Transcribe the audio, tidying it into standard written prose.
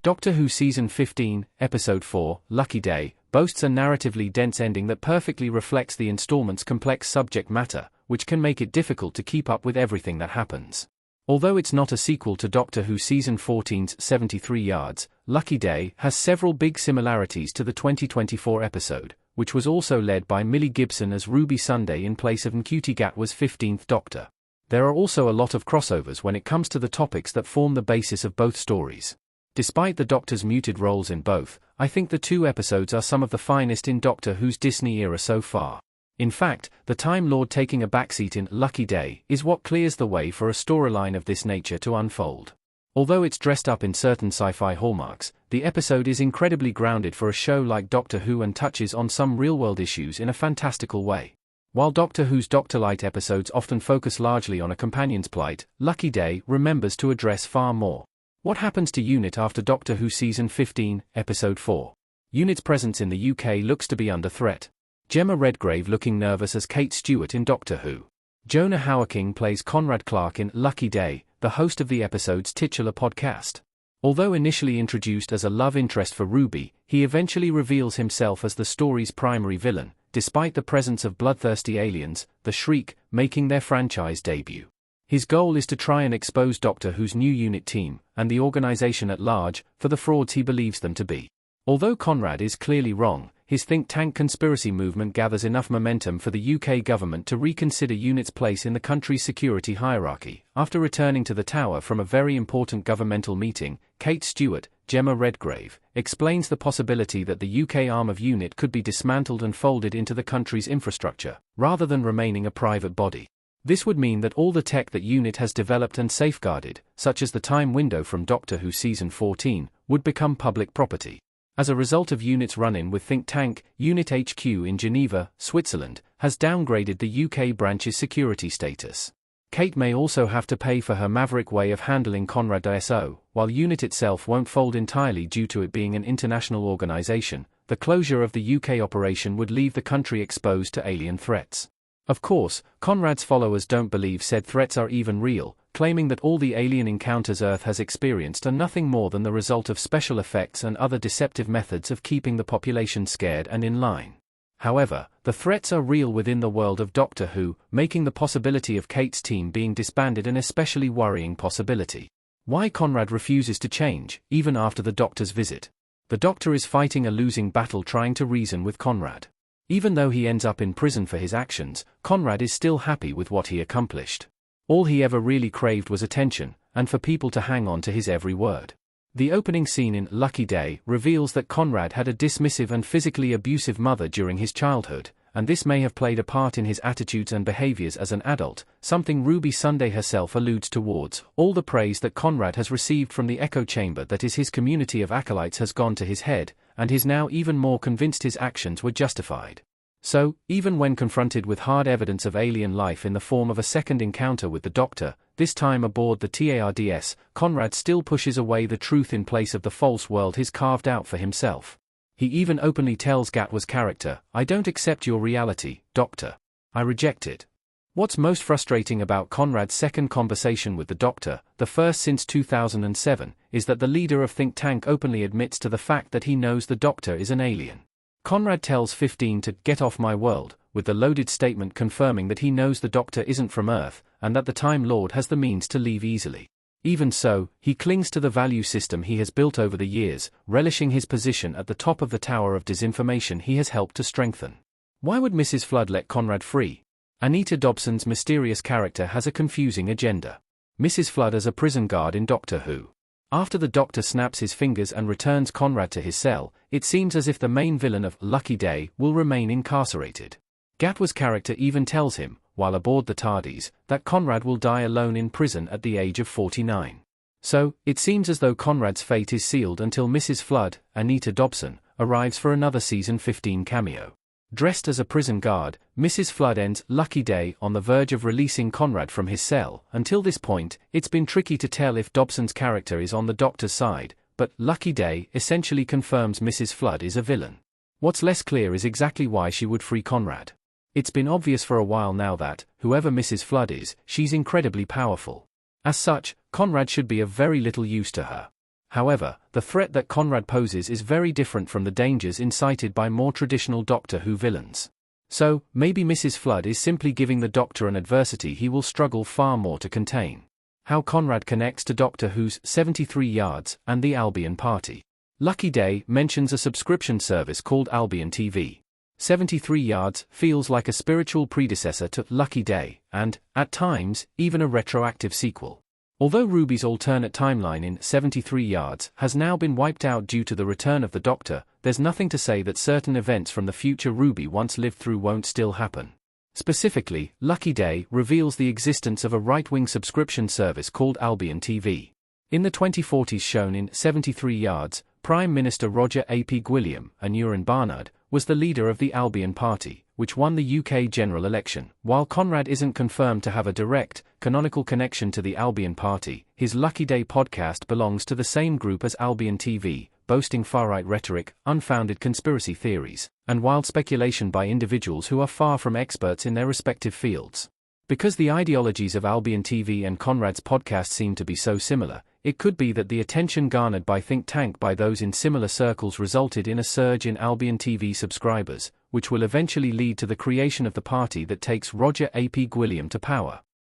Doctor Who Season 15, Episode 4, Lucky Day, boasts a narratively dense ending that perfectly reflects the installment's complex subject matter, which can make it difficult to keep up with everything that happens. Although it's not a sequel to Doctor Who Season 14's 73 Yards, Lucky Day has several big similarities to the 2024 episode, which was also led by Millie Gibson as Ruby Sunday in place of Ncuti Gatwa's 15th Doctor. There are also a lot of crossovers when it comes to the topics that form the basis of both stories. Despite the Doctor's muted roles in both, I think the two episodes are some of the finest in Doctor Who's Disney era so far. In fact, the Time Lord taking a backseat in Lucky Day is what clears the way for a storyline of this nature to unfold. Although it's dressed up in certain sci-fi hallmarks, the episode is incredibly grounded for a show like Doctor Who and touches on some real-world issues in a fantastical way. While Doctor Who's Doctorlight episodes often focus largely on a companion's plight, Lucky Day remembers to address far more. What happens to UNIT after Doctor Who Season 15, Episode 4? UNIT's presence in the UK looks to be under threat. Gemma Redgrave looking nervous as Kate Stewart in Doctor Who. Jonah Hauerking plays Conrad Clark in Lucky Day, the host of the episode's titular podcast. Although initially introduced as a love interest for Ruby, he eventually reveals himself as the story's primary villain, despite the presence of bloodthirsty aliens, the Shriek, making their franchise debut. His goal is to try and expose Doctor Who's new UNIT team, and the organization at large, for the frauds he believes them to be. Although Conrad is clearly wrong, his think tank conspiracy movement gathers enough momentum for the UK government to reconsider UNIT's place in the country's security hierarchy. After returning to the tower from a very important governmental meeting, Kate Stewart, Gemma Redgrave, explains the possibility that the UK arm of UNIT could be dismantled and folded into the country's infrastructure, rather than remaining a private body. This would mean that all the tech that UNIT has developed and safeguarded, such as the time window from Doctor Who Season 14, would become public property. As a result of UNIT's run-in with think tank, UNIT HQ in Geneva, Switzerland, has downgraded the UK branch's security status. Kate may also have to pay for her maverick way of handling Conrad DSO, while UNIT itself won't fold entirely due to it being an international organization. The closure of the UK operation would leave the country exposed to alien threats. Of course, Conrad's followers don't believe said threats are even real, claiming that all the alien encounters Earth has experienced are nothing more than the result of special effects and other deceptive methods of keeping the population scared and in line. However, the threats are real within the world of Doctor Who, making the possibility of Kate's team being disbanded an especially worrying possibility. Why Conrad refuses to change, even after the Doctor's visit. The Doctor is fighting a losing battle trying to reason with Conrad. Even though he ends up in prison for his actions, Conrad is still happy with what he accomplished. All he ever really craved was attention, and for people to hang on to his every word. The opening scene in Lucky Day reveals that Conrad had a dismissive and physically abusive mother during his childhood, and this may have played a part in his attitudes and behaviors as an adult, something Ruby Sunday herself alludes towards. All the praise that Conrad has received from the echo chamber that is his community of acolytes has gone to his head, and he's now even more convinced his actions were justified. So, even when confronted with hard evidence of alien life in the form of a second encounter with the Doctor, this time aboard the TARDS, Conrad still pushes away the truth in place of the false world he's carved out for himself. He even openly tells Gatwa's character, "I don't accept your reality, Doctor. I reject it." What's most frustrating about Conrad's second conversation with the Doctor, the first since 2007, is that the leader of Think Tank openly admits to the fact that he knows the Doctor is an alien. Conrad tells 15 to "get off my world," with the loaded statement confirming that he knows the Doctor isn't from Earth, and that the Time Lord has the means to leave easily. Even so, he clings to the value system he has built over the years, relishing his position at the top of the tower of disinformation he has helped to strengthen. Why would Mrs. Flood let Conrad free? Anita Dobson's mysterious character has a confusing agenda. Mrs. Flood as a prison guard in Doctor Who. After the Doctor snaps his fingers and returns Conrad to his cell, it seems as if the main villain of Lucky Day will remain incarcerated. Gatwa's character even tells him, while aboard the TARDIS, that Conrad will die alone in prison at the age of 49. So, it seems as though Conrad's fate is sealed until Mrs. Flood, Anita Dobson, arrives for another Season 15 cameo. Dressed as a prison guard, Mrs. Flood ends Lucky Day on the verge of releasing Conrad from his cell. Until this point, it's been tricky to tell if Dobson's character is on the Doctor's side, but Lucky Day essentially confirms Mrs. Flood is a villain. What's less clear is exactly why she would free Conrad. It's been obvious for a while now that, whoever Mrs. Flood is, she's incredibly powerful. As such, Conrad should be of very little use to her. However, the threat that Conrad poses is very different from the dangers incited by more traditional Doctor Who villains. So, maybe Mrs. Flood is simply giving the Doctor an adversity he will struggle far more to contain. How Conrad connects to Doctor Who's 73 Yards and the Albion Party. Lucky Day mentions a subscription service called Albion TV. 73 Yards feels like a spiritual predecessor to Lucky Day, and, at times, even a retroactive sequel. Although Ruby's alternate timeline in 73 Yards has now been wiped out due to the return of the Doctor, there's nothing to say that certain events from the future Ruby once lived through won't still happen. Specifically, Lucky Day reveals the existence of a right-wing subscription service called Albion TV. In the 2040s shown in 73 Yards, Prime Minister Roger A.P. Gwilliam, and Euron Barnard, was the leader of the Albion Party, which won the UK general election. While Conrad isn't confirmed to have a direct, canonical connection to the Albion Party, his Lucky Day podcast belongs to the same group as Albion TV, boasting far-right rhetoric, unfounded conspiracy theories, and wild speculation by individuals who are far from experts in their respective fields. Because the ideologies of Albion TV and Conrad's podcast seem to be so similar, it could be that the attention garnered by Think Tank by those in similar circles resulted in a surge in Albion TV subscribers, which will eventually lead to the creation of the party that takes Roger A.P. Gwilliam to power.